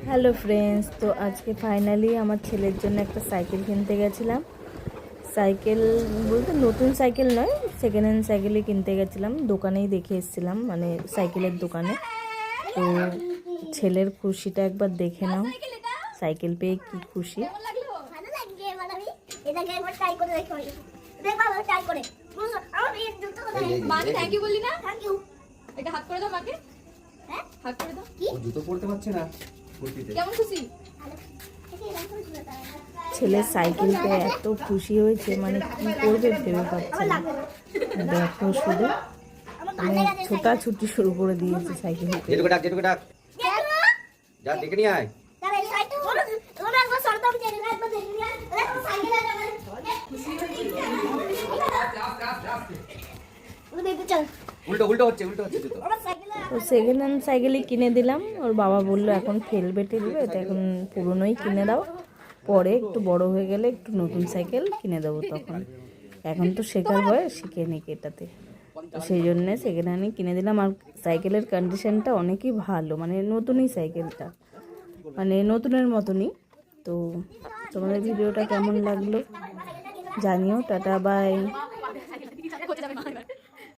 Hello friends, তো আজকে finally আমার ছেলের জন্য একটা সাইকেল কিনতে গেছিলাম। সাইকেল বলতে নতুন সাইকেল নয়, সেকেন্ড হ্যান্ড সাইকেলই কিনতে গেছিলাম। দোকানেই দেখে এসেছিলাম, মানে সাইকেলের দোকানে। তো ছেলের খুশিটা একবার দেখে নাও, সাইকেল পেয়ে কি খুশি। ছেলের সাইকেল পেয়ে এত খুশি হয়েছে, মানে কি করবে ভেবে পাচ্ছে না। দেখো শুধু মানে ছোটাছুটি শুরু করে দিয়েছে সাইকেল পেয়ে। তো সেকেন্ড হ্যান্ড সাইকেলই কিনে দিলাম। ওর বাবা বললো এখন ফেলবে টেলবে, তো এখন পুরোনোই কিনে দাও, পরে একটু বড় হয়ে গেলে একটু নতুন সাইকেল কিনে দেবো তখন। এখন তো শেখার বয়স, শিখে নিক এটাতে। তো সেই জন্যে সেকেন্ড হ্যান্ডই কিনে দিলাম। আর সাইকেলের কন্ডিশনটা অনেকই ভালো, মানে নতুনই সাইকেলটা, মানে নতুনের মতনই। তো তোমাদের ভিডিওটা কেমন লাগলো জানিও। Tata bye.